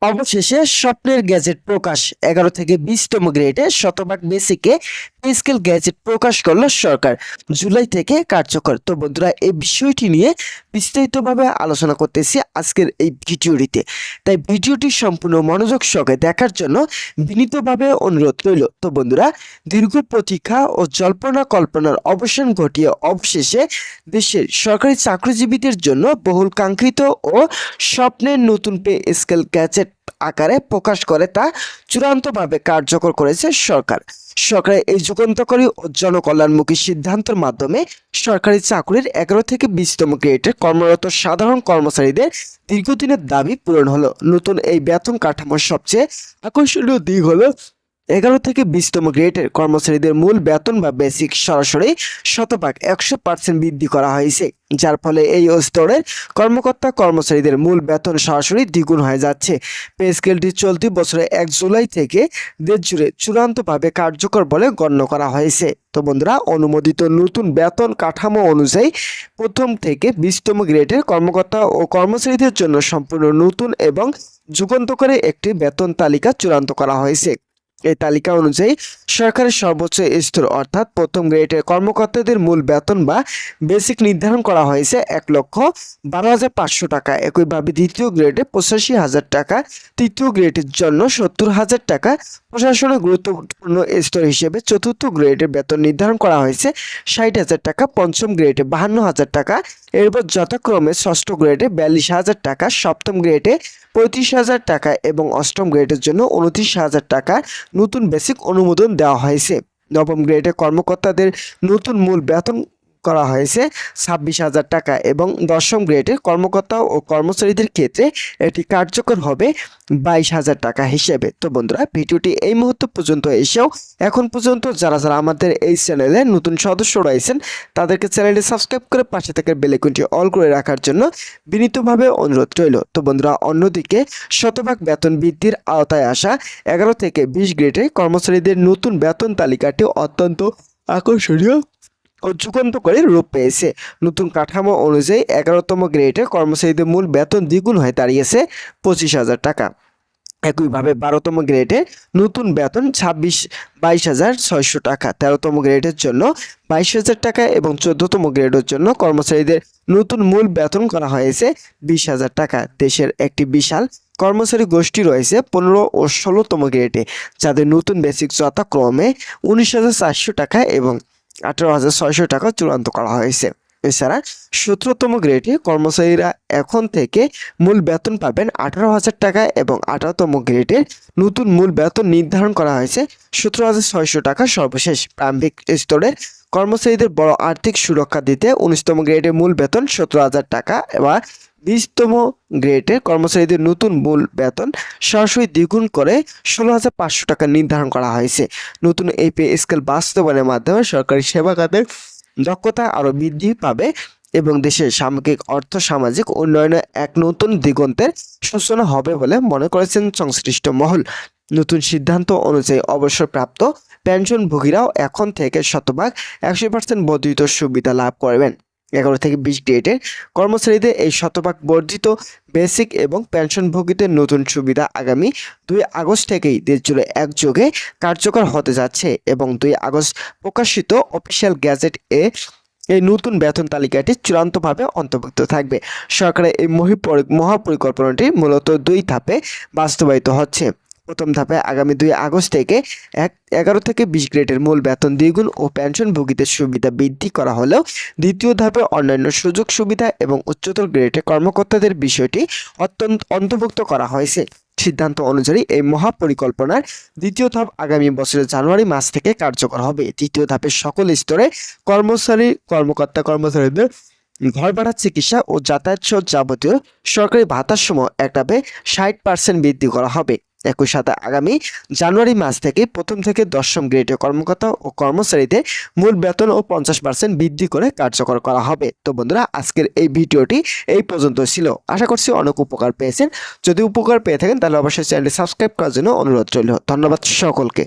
অবশেষে স্বপ্নের গ্যাজেট প্রকাশ 11 থেকে 20তম গ্রেডে শতভাগ বেসিকে পে স্কেল গ্যাজেট প্রকাশ করলো সরকার। জুলাই থেকে কার্যকর। তো বন্ধুরা, এই বিষয়টি নিয়ে বিস্তারিতভাবে আলোচনা করতেছি আজকের এই ভিডিওটিতে। তাই ভিডিওটি সম্পূর্ণ মনোযোগ সহকারে দেখার জন্য বিনীতভাবে অনুরোধ রইল। তো বন্ধুরা, দীর্ঘ প্রতীক্ষা ও জল্পনা কল্পনার অবসান ঘটিয়ে অবশেষে দেশের সরকারি চাকরিজীবীদের জন্য বহুল কাঙ্ক্ষিত ও স্বপ্নের নতুন পে স্কেল গ্যাজেট আকারে প্রকাশ করে তা চূড়ান্তভাবে কার্যকর করেছে সরকার। সরকারের এই যুগান্তকারী ও জনকল্যাণমুখী সিদ্ধান্তের মাধ্যমে সরকারি চাকরির 11 থেকে 20তম গ্রেডে কর্মরত সাধারণ কর্মচারীদের দীর্ঘদিনের দাবি পূরণ হলো। নতুন এই বেতন কাঠামোর সবচেয়ে আকর্ষণীয় দিক হলো 11 থেকে 20তম গ্রেডের কর্মচারীদের মূল বেতন বা বেসিক সরাসরি শতভাগ 100% বৃদ্ধি করা হয়েছে, যার ফলে এই স্তরের কর্মকর্তা কর্মচারীদের মূল বেতন সরাসরি দ্বিগুণ হয়ে যাচ্ছে। পে স্কেলটি চলতি বছরের 1 জুলাই থেকে দেশ জুড়ে চূড়ান্তভাবে কার্যকর বলে গণ্য করা হয়েছে। তো বন্ধুরা, অনুমোদিত নতুন বেতন কাঠামো অনুযায়ী প্রথম থেকে 20তম গ্রেডের কর্মকর্তা ও কর্মচারীদের জন্য সম্পূর্ণ নতুন এবং যুগান্তকারী একটি বেতন তালিকা চূড়ান্ত করা হয়েছে। এই তালিকা অনুযায়ী সরকারের সর্বোচ্চ স্তর অর্থাৎ প্রথম গ্রেডের কর্মকর্তাদের মূল বেতন বা বেসিক নির্ধারণ করা হয়েছে 1,12,500 টাকা। একইভাবে দ্বিতীয় গ্রেডে 85,000 টাকা, তৃতীয় গ্রেডের জন্য 70,000 টাকা। প্রশাসনের গুরুত্বপূর্ণ স্তর হিসেবে চতুর্থ গ্রেডের বেতন নির্ধারণ করা হয়েছে 60,000 টাকা, পঞ্চম গ্রেডে 52,000 টাকা, এরপর যথাক্রমে ষষ্ঠ গ্রেডে 42,000 টাকা, সপ্তম গ্রেডে 35,000 টাকা এবং অষ্টম গ্রেডের জন্য 29,000 টাকা নতুন বেসিক অনুমোদন দেওয়া হয়েছে। নবম গ্রেডে কর্মকর্তাদের নতুন মূল বেতন করা হয়েছে 26,000 টাকা এবং দশম গ্রেডের কর্মকর্তা ও কর্মচারীদের ক্ষেত্রে এটি কার্যকর হবে 22,000 টাকা হিসেবে। তো বন্ধুরা, ভিডিওটি এই মুহূর্ত পর্যন্ত এসেও এখন পর্যন্ত যারা আমাদের এই চ্যানেলে নতুন সদস্য রয়েছেন তাদেরকে চ্যানেলটি সাবস্ক্রাইব করে পাশে থাকা বেল আইকনটি অল করে রাখার জন্য বিনীতভাবে অনুরোধ রইল। তো বন্ধুরা, অন্যদিকে শতভাগ বেতন বৃদ্ধির আওতায় আসা 11 থেকে 20 গ্রেডের কর্মচারীদের নতুন বেতন তালিকাটি অত্যন্ত আকর্ষণীয় ও যুগান্তকারী রূপ পেয়েছে। নতুন কাঠামো অনুযায়ী 11তম গ্রেডে কর্মচারীদের মূল বেতন দ্বিগুণ হয়ে দাঁড়িয়েছে 25,000 টাকা। একইভাবে 12তম গ্রেডে নতুন বেতন 22,600 টাকা, 13তম গ্রেডের জন্য 22,000 টাকা এবং 14তম গ্রেডের জন্য কর্মচারীদের নতুন মূল বেতন করা হয়েছে 20,000 টাকা। দেশের একটি বিশাল কর্মচারী গোষ্ঠী রয়েছে 15 ও 16তম গ্রেডে, যাদের নতুন বেসিক যথাক্রমে 19,400 টাকা এবং 18,600 টাকা চূড়ান্ত করা হয়েছে। এছাড়া 17তম গ্রেডে কর্মচারীরা এখন থেকে মূল বেতন পাবেন 18,000 টাকা এবং 18তম গ্রেডের নতুন মূল বেতন নির্ধারণ করা হয়েছে 17,600 টাকা। সর্বশেষ প্রারম্ভিক স্তরের কর্মচারীদের বড় আর্থিক সুরক্ষা দিতে 19তম গ্রেডের মূল বেতন 17,000 টাকা এবং 20তম গ্রেডের কর্মচারীদের নতুন মূল বেতন সরাসরি দ্বিগুণ করে 16,500 টাকা নির্ধারণ করা হয়েছে। নতুন এই পে স্কেল বাস্তবায়নের মাধ্যমে সরকারি সেবা খাতের দক্ষতা আরও বৃদ্ধি পাবে এবং দেশের সামগ্রিক অর্থ সামাজিক উন্নয়নে এক নতুন দিগন্তের সূচনা হবে বলে মনে করেছেন সংশ্লিষ্ট মহল। নতুন সিদ্ধান্ত অনুযায়ী অবসরপ্রাপ্ত পেনশনভোগীরাও এখন থেকে শতভাগ 100% বর্ধিত সুবিধা লাভ করবেন। 11 থেকে 20 গ্রেডের কর্মচারীদের এই শতভাগ বর্ধিত বেসিক এবং পেনশনভোগীদের নতুন সুবিধা আগামী 2 আগস্ট থেকেই দেশজুড়ে একযোগে কার্যকর হতে যাচ্ছে এবং 2 আগস্ট প্রকাশিত অফিসিয়াল গ্যাজেট এই নতুন বেতন তালিকাটি চূড়ান্তভাবে অন্তর্ভুক্ত থাকবে। সরকারের এই মহাপরিকল্পনাটি মূলত 2 ধাপে বাস্তবায়িত হচ্ছে। প্রথম ধাপে আগামী 2 আগস্ট থেকে 11 থেকে 20 গ্রেডের মূল বেতন দ্বিগুণ ও পেনশনভোগীদের সুবিধা বৃদ্ধি করা হলেও দ্বিতীয় ধাপে অন্যান্য সুযোগ সুবিধা এবং উচ্চতর গ্রেডের কর্মকর্তাদের বিষয়টি অন্তর্ভুক্ত করা হয়েছে। সিদ্ধান্ত অনুযায়ী এই মহাপরিকল্পনার দ্বিতীয় ধাপ আগামী বছরের জানুয়ারি মাস থেকে কার্যকর হবে। তৃতীয় ধাপে সকল স্তরে কর্মচারীদের ঘর ভাড়া, চিকিৎসা ও যাতায়াত সহ যাবতীয় সরকারি ভাতার সময় এক ধাপে 60% বৃদ্ধি করা হবে। একই সাথে আগামী জানুয়ারি মাস থেকে প্রথম থেকে 10ম গ্রেডের কর্মকর্তা ও কর্মচারীদের মূল বেতন ও 50% বৃদ্ধি করে কার্যকর করা হবে। তো বন্ধুরা, আজকের এই ভিডিওটি এই পর্যন্ত ছিল। আশা করছি অনেক উপকার পেয়েছেন। যদি উপকার পেয়ে থাকেন তাহলে অবশ্যই চ্যানেলটি সাবস্ক্রাইব করার জন্য অনুরোধ রইল। ধন্যবাদ সকলকে।